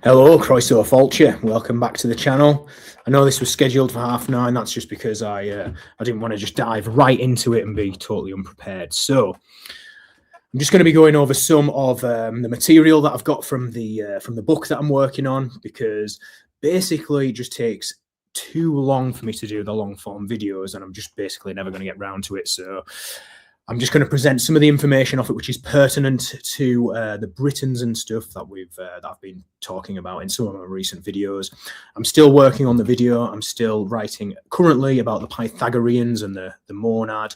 Hello, Croeso Fulcher. Welcome back to the channel. I know this was scheduled for 9:30. That's just because I didn't want to just dive right into it and be totally unprepared. So I'm just going to be going over some of the material that I've got from the book that I'm working on, because basically it just takes too long for me to do the long form videos, and I'm just basically never going to get round to it. So I'm just going to present some of the information off it, which is pertinent to the Britons and stuff that I've been talking about in some of my recent videos. I'm still working on the video. I'm still writing currently about the Pythagoreans and the monad,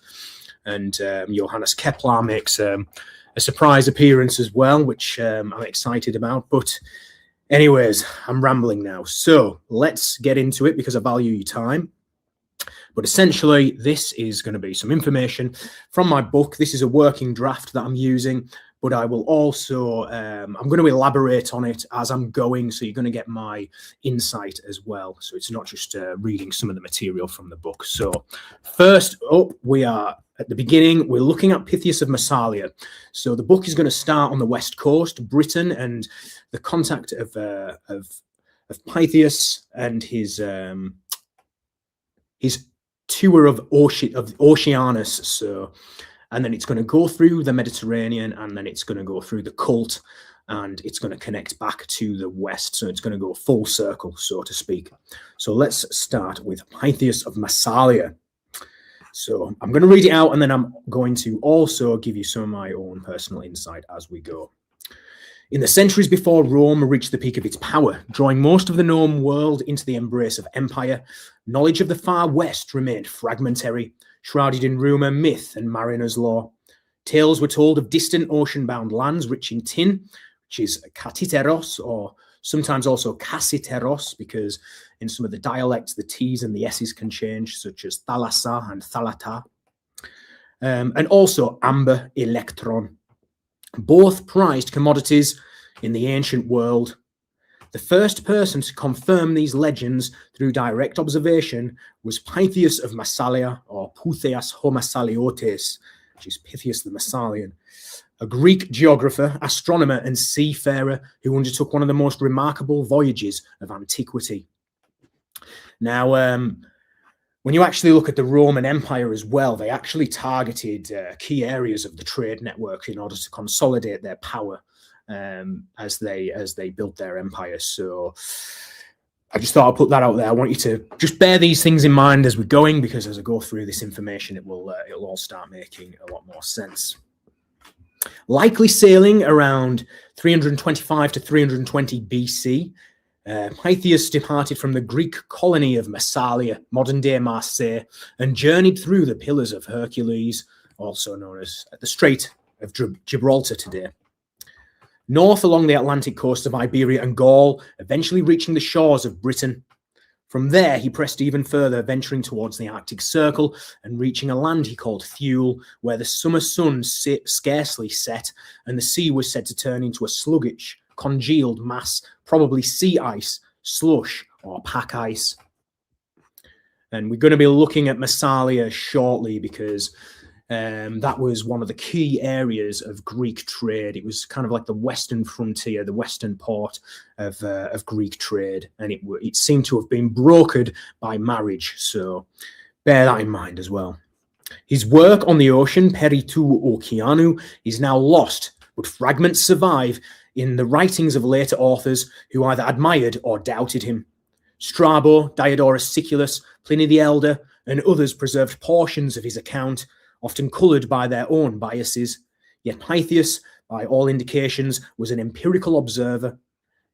and Johannes Kepler makes a surprise appearance as well, which I'm excited about. But anyways, I'm rambling now. So let's get into it because I value your time. But essentially, this is going to be some information from my book. This is a working draft that I'm using, but I will also, I'm going to elaborate on it as I'm going, so you're going to get my insight as well. So it's not just reading some of the material from the book. So first up, we are at the beginning. We're looking at Pytheas of Massalia. So the book is going to start on the west coast, Britain, and the contact of Pytheas and his tour of Oceanus. So, and then it's going to go through the Mediterranean, and then it's going to go through the Cult, and it's going to connect back to the west. So it's going to go full circle, so to speak. So let's start with Pytheas of Massalia. So I'm going to read it out, and then I'm going to also give you some of my own personal insight as we go. In the centuries before Rome reached the peak of its power, drawing most of the known world into the embrace of empire, knowledge of the far west remained fragmentary, shrouded in rumour, myth, and mariner's lore. Tales were told of distant ocean-bound lands rich in tin, which is καττίτερος, or sometimes also kasiteros, because in some of the dialects, the T's and the S's can change, such as thalassa and thalata. And also amber, ЯЛεκτρον. Both prized commodities in the ancient world. The first person to confirm these legends through direct observation was Pytheas of Massalia, or Pytheas of Massaliotes, which is Pytheas the Massalian, a Greek geographer, astronomer, and seafarer who undertook one of the most remarkable voyages of antiquity. Now, when you actually look at the Roman Empire as well, they actually targeted key areas of the trade network in order to consolidate their power as they built their empire. So I just thought I'd put that out there. I want you to just bear these things in mind as we're going, because as I go through this information, it'll all start making a lot more sense. Likely sailing around 325 to 320 BC, Pytheas departed from the Greek colony of Massalia, modern-day Marseille, and journeyed through the Pillars of Heracles, also known as the Strait of Gibraltar today, north along the Atlantic coast of Iberia and Gaul, eventually reaching the shores of Britain. From there, he pressed even further, venturing towards the Arctic Circle and reaching a land he called Thule, where the summer sun scarcely set, and the sea was said to turn into a sluggish, congealed mass, probably sea ice, slush, or pack ice. And we're going to be looking at Massalia shortly, because that was one of the key areas of Greek trade. It was kind of like the western frontier, the western port of Greek trade, and it seemed to have been brokered by marriage. So bear that in mind as well. His work on the ocean, Περὶ ὠκεανοῦ, is now lost, but fragments survive in the writings of later authors who either admired or doubted him. Strabo, Diodorus Siculus, Pliny the Elder, and others preserved portions of his account, often coloured by their own biases. Yet Pytheas, by all indications, was an empirical observer.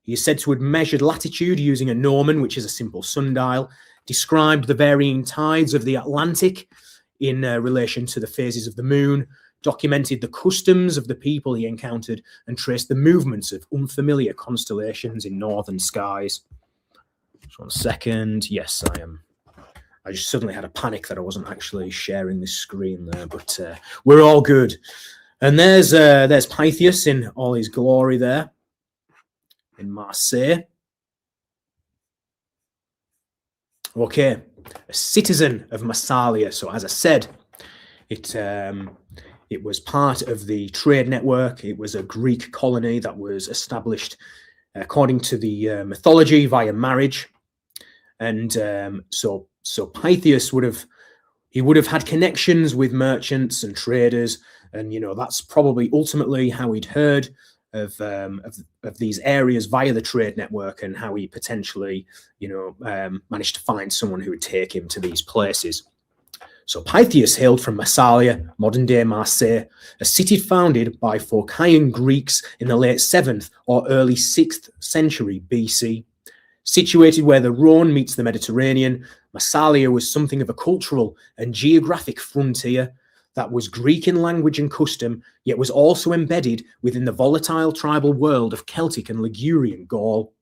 He is said to have measured latitude using a gnomon, which is a simple sundial, described the varying tides of the Atlantic in relation to the phases of the moon, documented the customs of the people he encountered, and traced the movements of unfamiliar constellations in northern skies. Just 1 second. Yes, I am. I just suddenly had a panic that I wasn't actually sharing this screen there, but we're all good. And there's Pytheas in all his glory there in Marseille. Okay, a citizen of Massalia. So as I said, it was part of the trade network. It was a Greek colony that was established according to the mythology, via marriage. And so Pytheas would have had connections with merchants and traders, and that's probably ultimately how he'd heard of these areas via the trade network, and how he potentially managed to find someone who would take him to these places. So Pytheas hailed from Massalia, modern-day Marseille, a city founded by Phocian Greeks in the late 7th or early 6th century BC. Situated where the Rhone meets the Mediterranean, Massalia was something of a cultural and geographic frontier that was Greek in language and custom, yet was also embedded within the volatile tribal world of Celtic and Ligurian Gaul.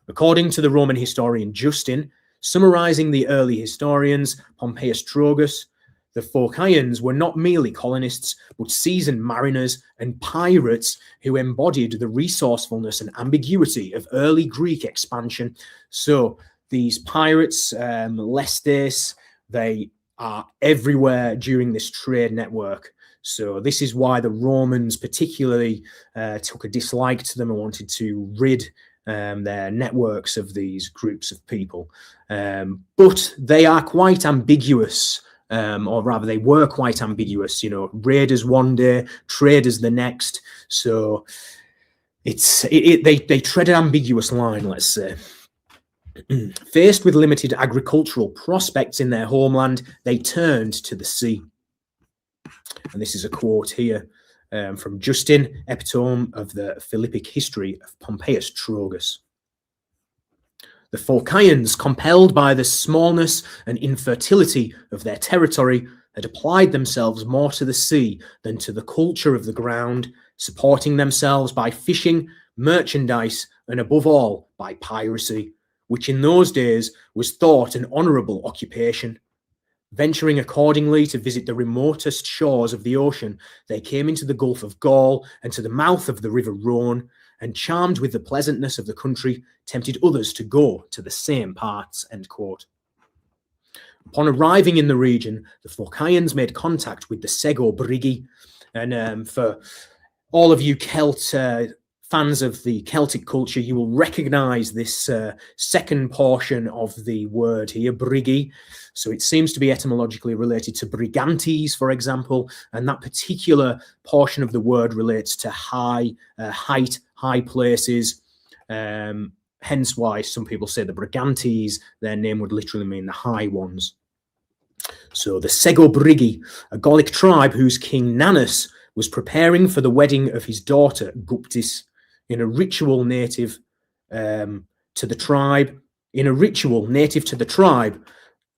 According to the Roman historian Justin, summarizing the early historians, Pompeius Trogus, the Phocians were not merely colonists, but seasoned mariners and pirates who embodied the resourcefulness and ambiguity of early Greek expansion. So these pirates, lestes, they are everywhere during this trade network. So this is why the Romans particularly took a dislike to them and wanted to rid their networks of these groups of people. But they are quite ambiguous, or rather they were quite ambiguous, raiders one day, traders the next. So they tread an ambiguous line, let's say. Faced with limited agricultural prospects in their homeland, they turned to the sea. And this is a quote here from Justin, epitome of the Philippic history of Pompeius Trogus. The Phocians, compelled by the smallness and infertility of their territory, had applied themselves more to the sea than to the culture of the ground, supporting themselves by fishing, merchandise, and above all, by piracy, which in those days was thought an honourable occupation. Venturing accordingly to visit the remotest shores of the ocean, they came into the Gulf of Gaul and to the mouth of the river Rhone, and charmed with the pleasantness of the country, tempted others to go to the same parts. End quote. Upon arriving in the region, the Phocians made contact with the Sego Brigi, and for all of you Celt fans of the Celtic culture, you will recognise this second portion of the word here, brigi. So it seems to be etymologically related to brigantes, for example, and that particular portion of the word relates to height, high places. Hence why some people say the brigantes, their name would literally mean the high ones. So the Sego Brigi, a Gallic tribe whose king Nannus was preparing for the wedding of his daughter Guptis, in a ritual native to the tribe.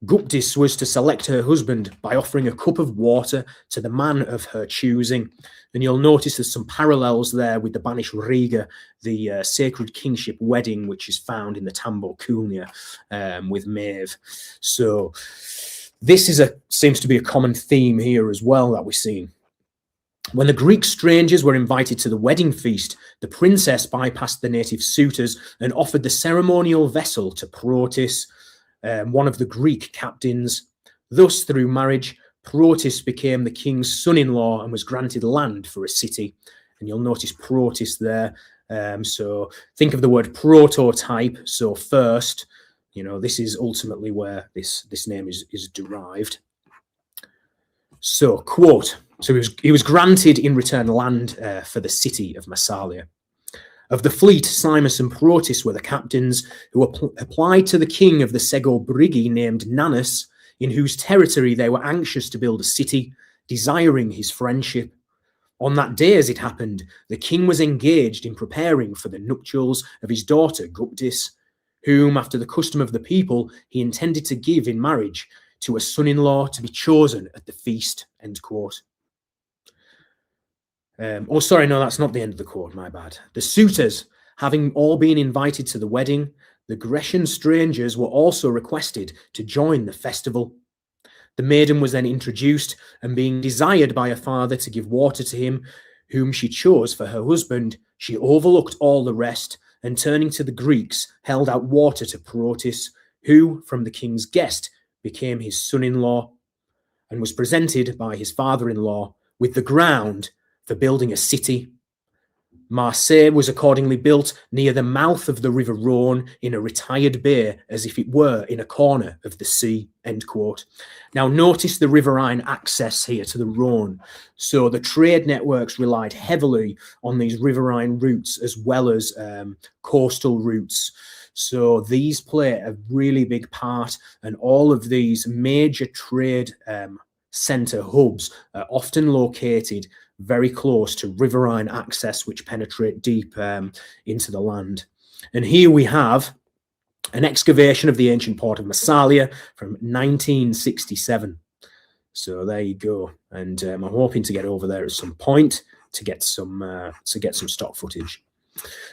Guptis was to select her husband by offering a cup of water to the man of her choosing. And you'll notice there's some parallels there with the Banish Riga, the sacred kingship wedding, which is found in the Tambo Kulnia with Maeve. So this seems to be a common theme here as well that we're seeing. When the Greek strangers were invited to the wedding feast, the princess bypassed the native suitors and offered the ceremonial vessel to Protis, one of the Greek captains. Thus, through marriage, Protis became the king's son-in-law and was granted land for a city. And you'll notice Protis there. So think of the word prototype. So first, this is ultimately where this name is derived. So, quote, so he was granted in return land for the city of Massalia. Of the fleet, Simus and Protis were the captains who applied to the king of the Sego Brigi named Nannus, in whose territory they were anxious to build a city, desiring his friendship. On that day, as it happened, the king was engaged in preparing for the nuptials of his daughter Guptis, whom, after the custom of the people, he intended to give in marriage to a son-in-law to be chosen at the feast. End quote. Oh, sorry, no, that's not the end of the quote, my bad. The suitors, having all been invited to the wedding, the Grecian strangers were also requested to join the festival. The maiden was then introduced, and being desired by her father to give water to him, whom she chose for her husband, she overlooked all the rest, and turning to the Greeks, held out water to Protis, who, from the king's guest, became his son-in-law, and was presented by his father-in-law with the ground for building a city. Marseille was accordingly built near the mouth of the River Rhône in a retired bay, as if it were in a corner of the sea, end quote. Now, notice the riverine access here to the Rhône. So the trade networks relied heavily on these riverine routes as well as coastal routes. So these play a really big part, and all of these major trade center hubs are often located very close to riverine access, which penetrate deep into the land. And here we have an excavation of the ancient port of Massalia from 1967. So there you go. And I'm hoping to get over there at some point to get some stock footage.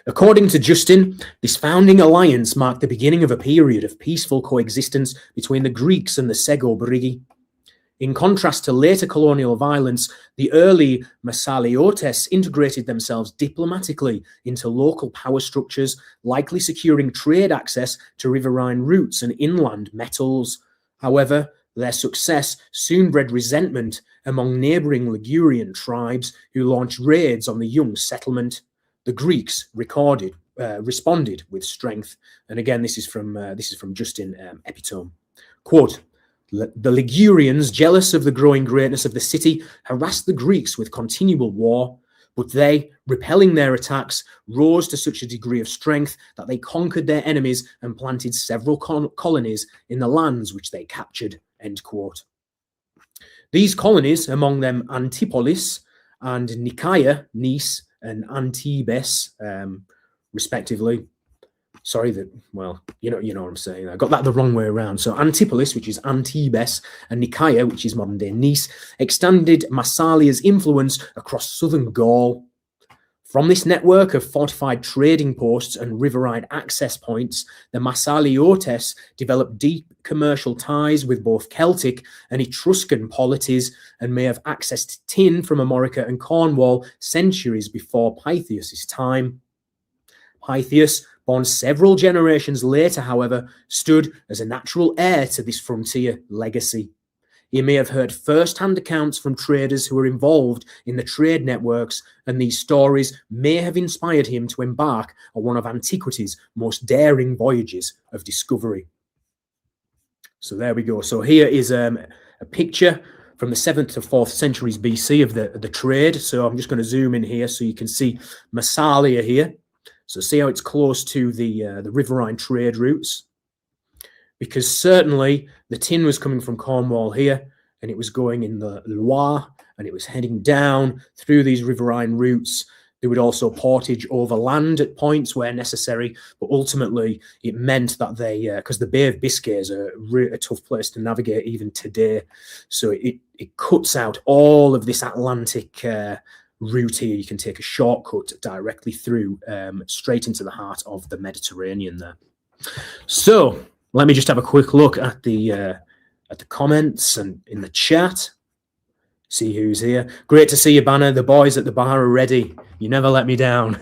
According to Justin, this founding alliance marked the beginning of a period of peaceful coexistence between the Greeks and the Sego-Berigi. In contrast to later colonial violence, the early Massaliotes integrated themselves diplomatically into local power structures, likely securing trade access to riverine routes and inland metals. However, their success soon bred resentment among neighbouring Ligurian tribes who launched raids on the young settlement. The Greeks responded with strength. And again, this is from Justin Epitome. Quote, "The Ligurians, jealous of the growing greatness of the city, harassed the Greeks with continual war, but they, repelling their attacks, rose to such a degree of strength that they conquered their enemies and planted several colonies in the lands which they captured," end quote. These colonies, among them Antipolis and Nicaea, Nice, and Antibes, respectively. Sorry that, well, you know what I'm saying. I got that the wrong way around. So Antipolis, which is Antibes, and Nicaea, which is modern-day Nice, extended Massalia's influence across southern Gaul. From this network of fortified trading posts and riverine access points, the Massaliotes developed deep commercial ties with both Celtic and Etruscan polities and may have accessed tin from Armorica and Cornwall centuries before Pytheas' time. Pytheas, born several generations later, however, stood as a natural heir to this frontier legacy. He may have heard first-hand accounts from traders who were involved in the trade networks, and these stories may have inspired him to embark on one of antiquity's most daring voyages of discovery. So there we go. So here is a picture from the 7th to 4th centuries BC of the trade. So I'm just going to zoom in here so you can see Massalia here. So see how it's close to the riverine trade routes, because certainly the tin was coming from Cornwall here, and it was going in the Loire, and it was heading down through these riverine routes. There would also portage over land at points where necessary, but ultimately it meant that they, because the Bay of Biscay is a tough place to navigate even today, so it cuts out all of this Atlantic route here. You can take a shortcut directly through, straight into the heart of the Mediterranean there. So let me just have a quick look at the comments and in the chat. See who's here. Great to see you, Banner. The boys at the bar are ready. You never let me down.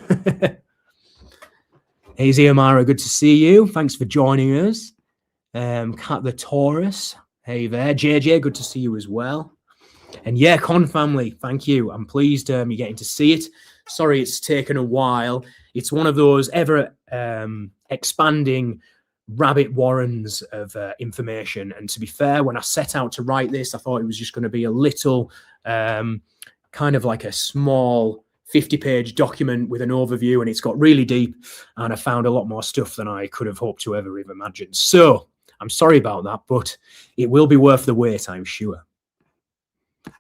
Hey, Ziamara, good to see you. Thanks for joining us. Cat the Taurus. Hey there. JJ, good to see you as well. And yeah, Con family, thank you. I'm pleased you're getting to see it. Sorry it's taken a while. It's one of those ever expanding rabbit warrens of information. And to be fair, when I set out to write this, I thought it was just going to be a little kind of like a small 50-page document with an overview, and it's got really deep, and I found a lot more stuff than I could have hoped to ever have imagined. So I'm sorry about that, but it will be worth the wait, I'm sure.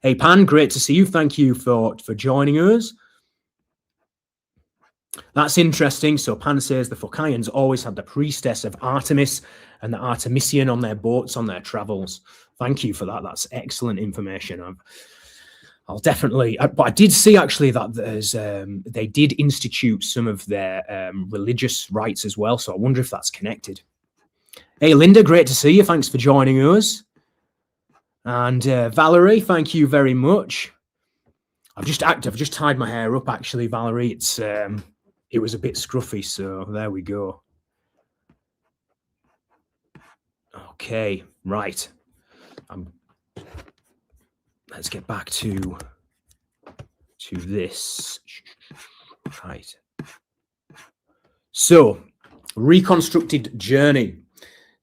Hey, Pan, great to see you. Thank you for joining us. That's interesting. So Pan says the Phocians always had the priestess of Artemis and the Artemisian on their boats on their travels. Thank you for that. That's excellent information. I'll definitely, but I did see actually that there's they did institute some of their religious rites as well. So I wonder if that's connected. Hey, Linda, great to see you. Thanks for joining us. And Valerie, thank you very much. I've just tied my hair up. Actually, Valerie, it was a bit scruffy, so there we go. Okay, right. Let's get back to this. Right. So, reconstructed journey.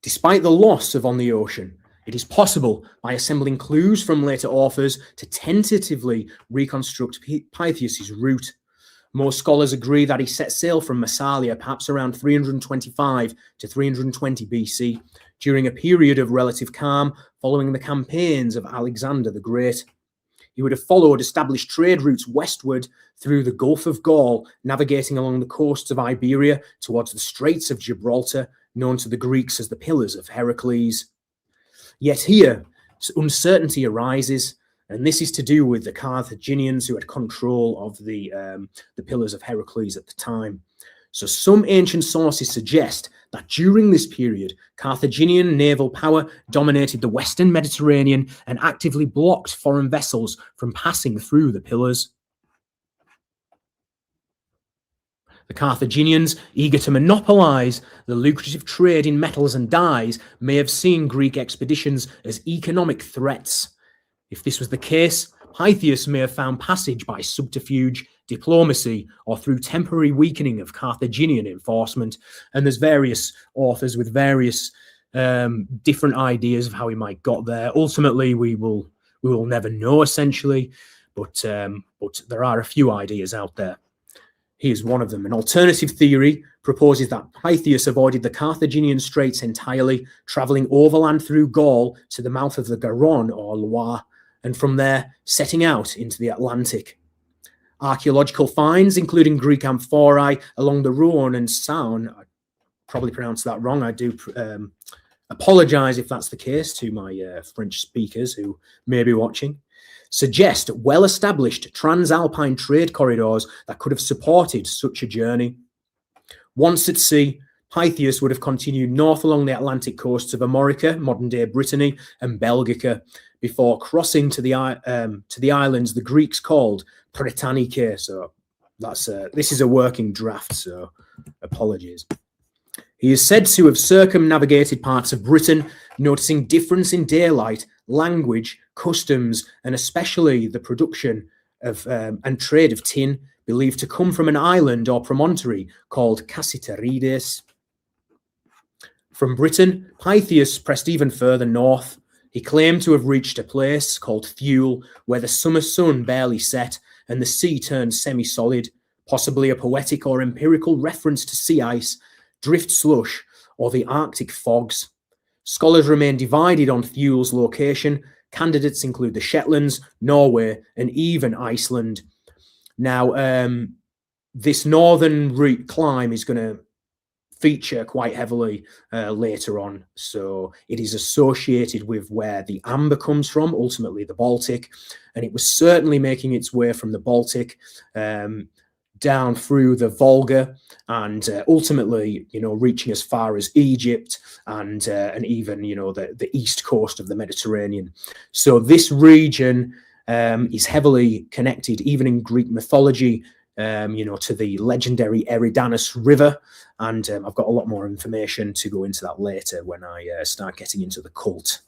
Despite the loss of On the Ocean, it is possible, by assembling clues from later authors, to tentatively reconstruct Pytheas' route. Most scholars agree that he set sail from Massalia perhaps around 325 to 320 BC, during a period of relative calm following the campaigns of Alexander the Great. He would have followed established trade routes westward through the Gulf of Gaul, navigating along the coasts of Iberia towards the Straits of Gibraltar, known to the Greeks as the Pillars of Heracles. Yet here, uncertainty arises, and this is to do with the Carthaginians who had control of the Pillars of Heracles at the time. So some ancient sources suggest that during this period, Carthaginian naval power dominated the Western Mediterranean and actively blocked foreign vessels from passing through the Pillars. The Carthaginians, eager to monopolize the lucrative trade in metals and dyes, may have seen Greek expeditions as economic threats. If this was the case, Pytheas may have found passage by subterfuge, diplomacy, or through temporary weakening of Carthaginian enforcement. And there's various authors with various different ideas of how he might got there. Ultimately, we will never know, essentially, but there are a few ideas out there. Here's one of them. An alternative theory proposes that Pytheas avoided the Carthaginian Straits entirely, travelling overland through Gaul to the mouth of the Garonne or Loire, and from there setting out into the Atlantic. Archaeological finds, including Greek amphorae along the Rhone and Saône, I probably pronounced that wrong. I do apologise if that's the case to my French speakers who may be watching, suggest well-established transalpine trade corridors that could have supported such a journey. Once at sea, Pytheas would have continued north along the Atlantic coasts of Armorica, modern-day Brittany, and Belgica, before crossing to the islands the Greeks called Britannicae. So this is a working draft, so apologies. He is said to have circumnavigated parts of Britain, noticing difference in daylight, language, customs, and especially the production of and trade of tin, believed to come from an island or promontory called Cassiterides. From Britain, Pytheas pressed even further north. He claimed to have reached a place called Thule, where the summer sun barely set and the sea turned semi-solid, possibly a poetic or empirical reference to sea ice, drift slush, or the Arctic fogs. Scholars remain divided on Thule's location. Candidates include the Shetlands, Norway, and even Iceland. Now, this northern route climb is going to feature quite heavily later on. So it is associated with where the amber comes from, ultimately the Baltic. And it was certainly making its way from the Baltic down through the Volga and ultimately, reaching as far as Egypt and even, the east coast of the Mediterranean. So this region is heavily connected, even in Greek mythology, to the legendary Eridanus River. And I've got a lot more information to go into that later when I start getting into the cult.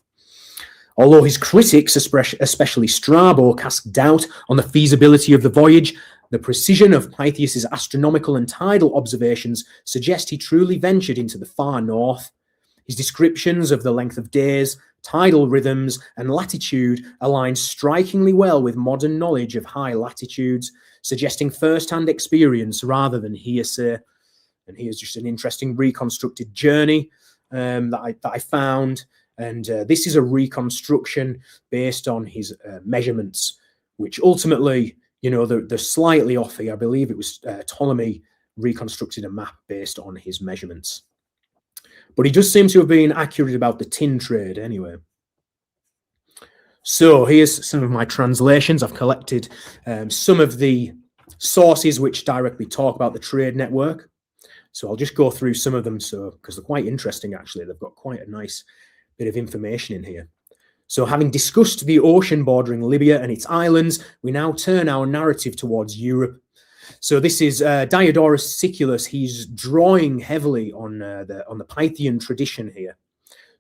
Although his critics, especially Strabo, cast doubt on the feasibility of the voyage, the precision of Pytheas' astronomical and tidal observations suggest he truly ventured into the far north. His descriptions of the length of days, tidal rhythms, and latitude align strikingly well with modern knowledge of high latitudes, suggesting first-hand experience rather than hearsay. And here's just an interesting reconstructed journey that I found. And this is a reconstruction based on his measurements, which ultimately, they're slightly off here. I believe it was Ptolemy reconstructed a map based on his measurements. But he does seem to have been accurate about the tin trade anyway. So here's some of my translations. I've collected some of the sources which directly talk about the trade network. So I'll just go through some of them because they're quite interesting, actually. They've got quite a nice bit of information in here. So having discussed the ocean bordering Libya and its islands, we now turn our narrative towards Europe. So this is Diodorus Siculus. He's drawing heavily on the Pythian tradition here.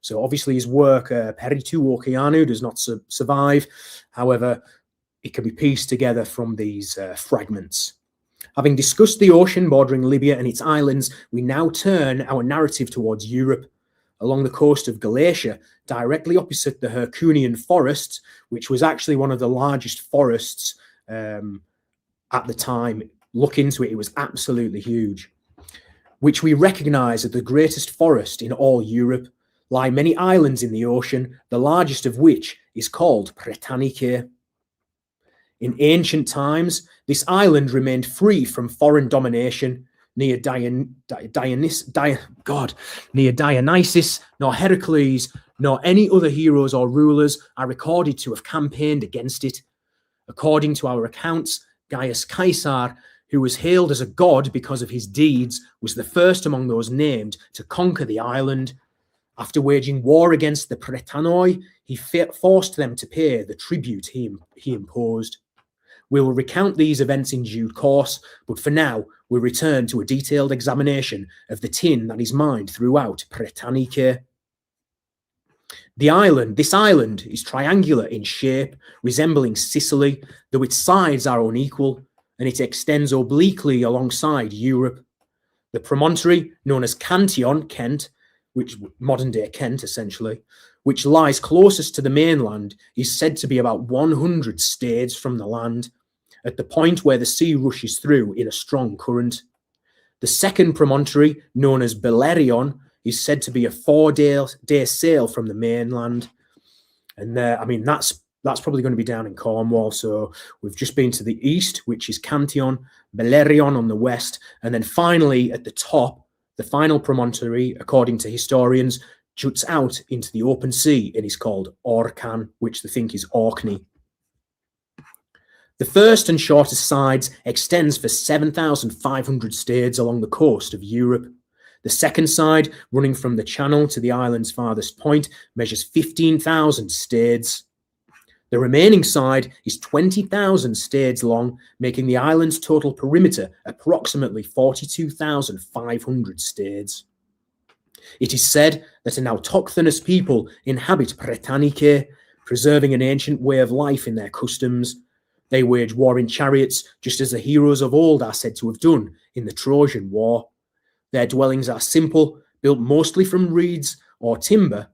So obviously his work, Περὶ ὠκεανοῦ, does not survive. However, it can be pieced together from these fragments. Having discussed the ocean bordering Libya and its islands, we now turn our narrative towards Europe, along the coast of Galatia, directly opposite the Hercunian forests, which was actually one of the largest forests at the time. Look into it, it was absolutely huge. Which we recognize as the greatest forest in all Europe, lie many islands in the ocean, the largest of which is called Britannicae. In ancient times, this island remained free from foreign domination. Neither Dionysus, nor Heracles, nor any other heroes or rulers are recorded to have campaigned against it. According to our accounts, Gaius Caesar, who was hailed as a god because of his deeds, was the first among those named to conquer the island. After waging war against the Bretonoi, he forced them to pay the tribute he imposed. We will recount these events in due course, but for now, we return to a detailed examination of the tin that is mined throughout Britannicae. This island is triangular in shape, resembling Sicily, though its sides are unequal, and it extends obliquely alongside Europe. The promontory, known as Cantion, Kent, which modern-day Kent essentially, which lies closest to the mainland, is said to be about 100 stades from the land, at the point where the sea rushes through in a strong current. The second promontory, known as Belerion, is said to be a 4-day sail from the mainland. And I mean, that's probably going to be down in Cornwall. So we've just been to the east, which is Cantion, Belerion on the west, and then finally at the top, the final promontory, according to historians, juts out into the open sea and is called Orcan, which they think is Orkney. The first and shortest sides extends for 7,500 stades along the coast of Europe. The second side, running from the channel to the island's farthest point, measures 15,000 stades. The remaining side is 20,000 stades long, making the island's total perimeter approximately 42,500 stades. It is said that an autochthonous people inhabit Britannicae, preserving an ancient way of life in their customs. They wage war in chariots, just as the heroes of old are said to have done in the Trojan War. Their dwellings are simple, built mostly from reeds or timber.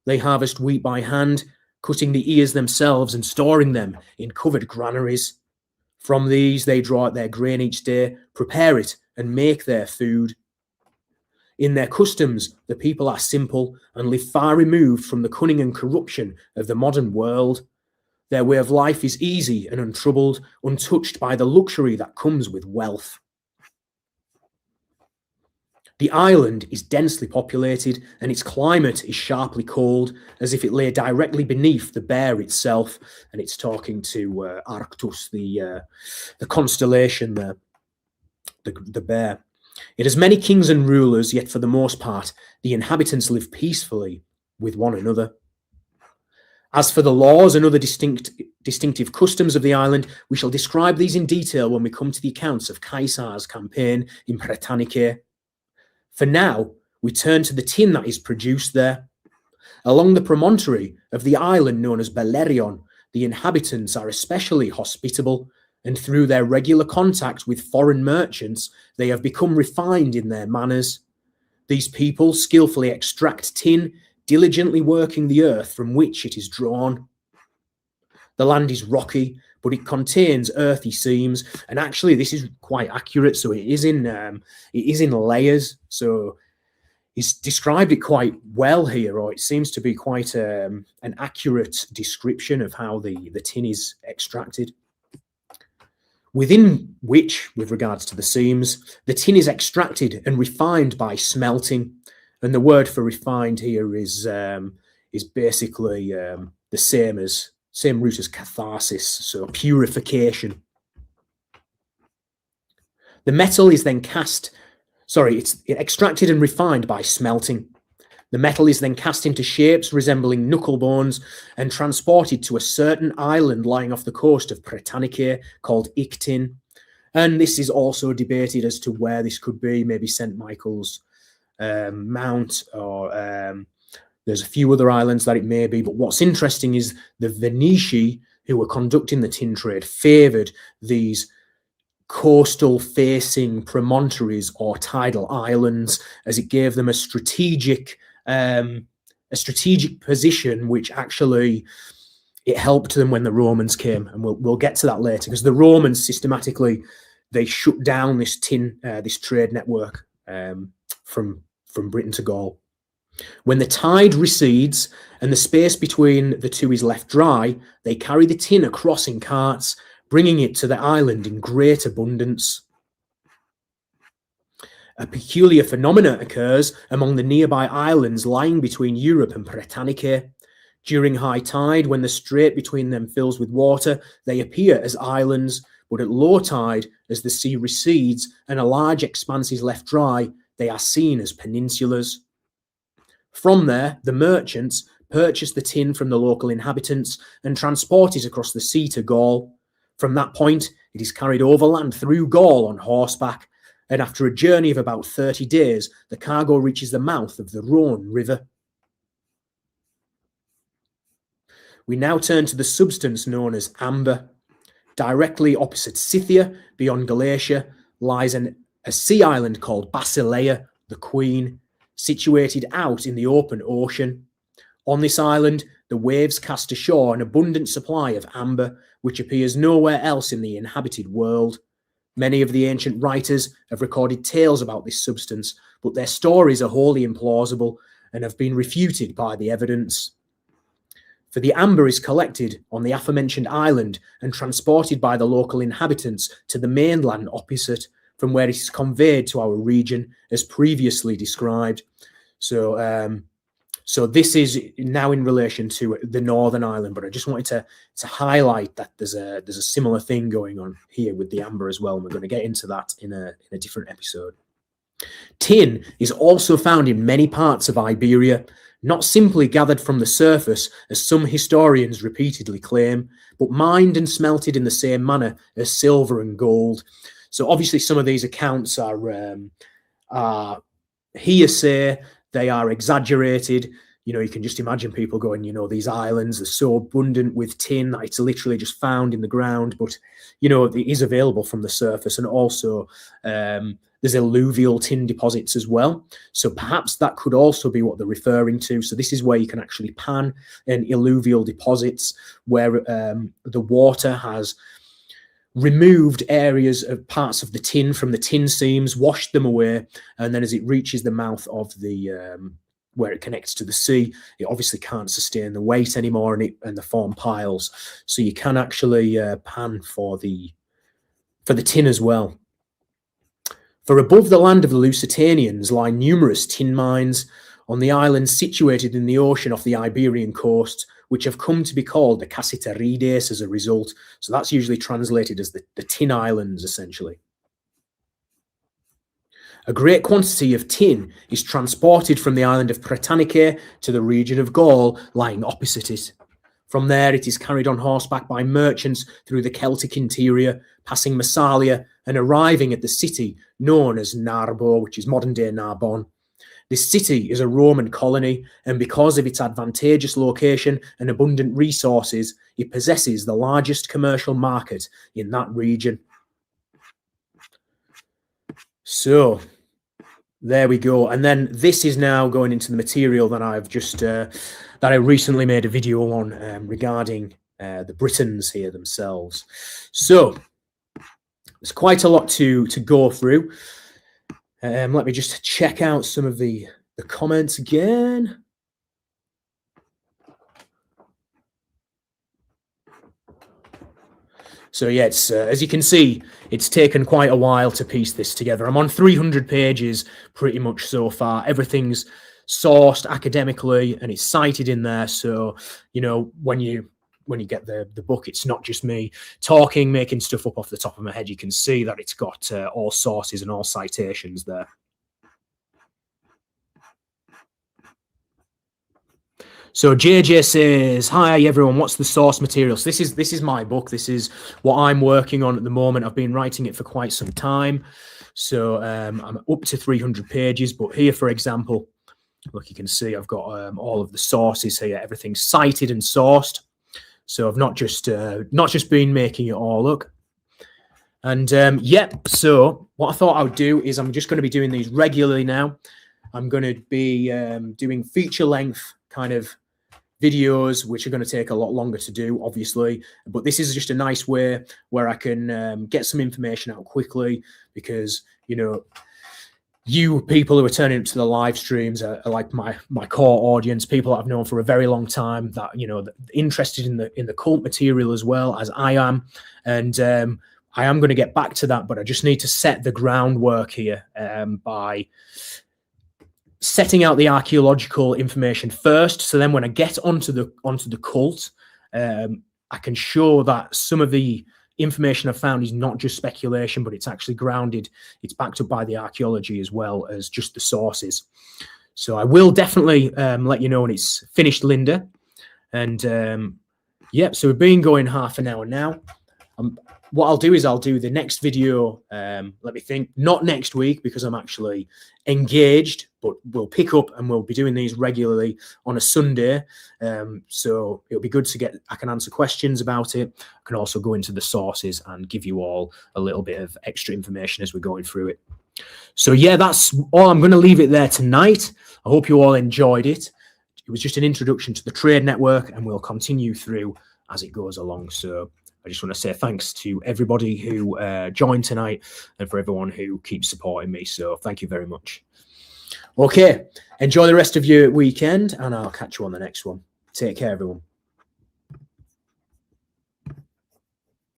They harvest wheat by hand, cutting the ears themselves and storing them in covered granaries. From these, they draw out their grain each day, prepare it, and make their food. In their customs, the people are simple and live far removed from the cunning and corruption of the modern world. Their way of life is easy and untroubled, untouched by the luxury that comes with wealth. The island is densely populated and its climate is sharply cold, as if it lay directly beneath the bear itself. And it's talking to Arcturus, the constellation there, the bear. It has many kings and rulers, yet for the most part, the inhabitants live peacefully with one another. As for the laws and other distinctive customs of the island, we shall describe these in detail when we come to the accounts of Caesar's campaign in Britannicae. For now, we turn to the tin that is produced there. Along the promontory of the island known as Belerion, the inhabitants are especially hospitable, and through their regular contact with foreign merchants, they have become refined in their manners. These people skillfully extract tin, diligently working the earth from which it is drawn. The land is rocky, but it contains earthy seams, and actually this is quite accurate. So it is in layers. So he's described it quite well here, or it seems to be quite an accurate description of how the tin is extracted. Within which, with regards to the seams, the tin is extracted and refined by smelting. And the word for refined here is basically the same root as catharsis, so purification. The metal is then it's extracted and refined by smelting. The metal is then cast into shapes resembling knuckle bones and transported to a certain island lying off the coast of Britannicae called Ictin. And this is also debated as to where this could be, maybe St. Michael's Mount, or there's a few other islands that it may be. But what's interesting is the Veneti, who were conducting the tin trade, favoured these coastal facing promontories or tidal islands, as it gave them a strategic position, which actually it helped them when the Romans came, and we'll get to that later, because the Romans systematically they shut down this trade network from Britain to Gaul. When the tide recedes and the space between the two is left dry, they carry the tin across in carts, bringing it to the island in great abundance. A peculiar phenomenon occurs among the nearby islands lying between Europe and Britannicae. During high tide, when the strait between them fills with water, they appear as islands, but at low tide, as the sea recedes and a large expanse is left dry, they are seen as peninsulas. From there, the merchants purchase the tin from the local inhabitants and transport it across the sea to Gaul. From that point, it is carried overland through Gaul on horseback, and after a journey of about 30 days, the cargo reaches the mouth of the Rhone River. We now turn to the substance known as amber. Directly opposite Scythia, beyond Galatia, lies a sea island called Basileia, the Queen, situated out in the open ocean. On this island, the waves cast ashore an abundant supply of amber, which appears nowhere else in the inhabited world. Many of the ancient writers have recorded tales about this substance, but their stories are wholly implausible and have been refuted by the evidence. For the amber is collected on the aforementioned island and transported by the local inhabitants to the mainland opposite, from where it is conveyed to our region as previously described. So this is now in relation to the Northern Island, but I just wanted to highlight that there's a similar thing going on here with the amber as well, and we're going to get into that in a different episode. Tin is also found in many parts of Iberia, not simply gathered from the surface, as some historians repeatedly claim, but mined and smelted in the same manner as silver and gold. So obviously some of these accounts are hearsay, they are exaggerated. You know, you can just imagine people going, you know, these islands are so abundant with tin that it's literally just found in the ground, but, you know, it is available from the surface. And also there's alluvial tin deposits as well. So perhaps that could also be what they're referring to. So this is where you can actually pan in alluvial deposits where the water has removed areas of parts of the tin from the tin seams, washed them away, and then as it reaches the mouth of the where it connects to the sea, it obviously can't sustain the weight anymore, and the form piles. So you can actually pan for the tin as well. For above the land of the Lusitanians lie numerous tin mines on the islands situated in the ocean off the Iberian coast, which have come to be called the Cassiterides as a result. So that's usually translated as the tin islands, essentially. A great quantity of tin is transported from the island of Britannicae to the region of Gaul lying opposite it. From there, it is carried on horseback by merchants through the Celtic interior, passing Massalia and arriving at the city known as Narbo, which is modern-day Narbonne. This city is a Roman colony, and because of its advantageous location and abundant resources, it possesses the largest commercial market in that region. So there we go. And then this is now going into the material that I've just that I recently made a video on regarding the Britons here themselves. So there's quite a lot to go through. Let me just check out some of the comments again. So yeah, it's as you can see, it's taken quite a while to piece this together. I'm on 300 pages pretty much so far. Everything's sourced academically and it's cited in there. So, you know, when you get the book, it's not just me talking, making stuff up off the top of my head. You can see that it's got all sources and all citations there. So JJ says, hi everyone, what's the source material? So this is my book. This is what I'm working on at the moment. I've been writing it for quite some time. So I'm up to 300 pages, but here, for example, look, you can see I've got all of the sources here, everything's cited and sourced. So I've not just been making it all up. And yep, so what I thought I would do is I'm just going to be doing these regularly now. I'm going to be doing feature length kind of videos, which are going to take a lot longer to do, obviously. But this is just a nice way where I can get some information out quickly, because, you know, you people who are turning up to the live streams are like my core audience, people that I've known for a very long time, that, you know, interested in the cult material as well as I am. And I am going to get back to that, but I just need to set the groundwork here by setting out the archaeological information first. So then when I get onto the cult, I can show that some of the information I've found is not just speculation, but it's actually grounded. It's backed up by the archaeology as well as just the sources. So I will definitely let you know when it's finished, Linda. And yep, so we've been going half an hour now. What I'll do is I'll do the next video, let me think, not next week because I'm actually engaged, but we'll pick up and we'll be doing these regularly on a Sunday. So it'll be good to I can answer questions about it. I can also go into the sources and give you all a little bit of extra information as we're going through it. So yeah, that's all. I'm going to leave it there tonight. I hope you all enjoyed it. It was just an introduction to the trade network, and we'll continue through as it goes along. So I just want to say thanks to everybody who joined tonight and for everyone who keeps supporting me. So thank you very much. Okay, enjoy the rest of your weekend, and I'll catch you on the next one. Take care, everyone.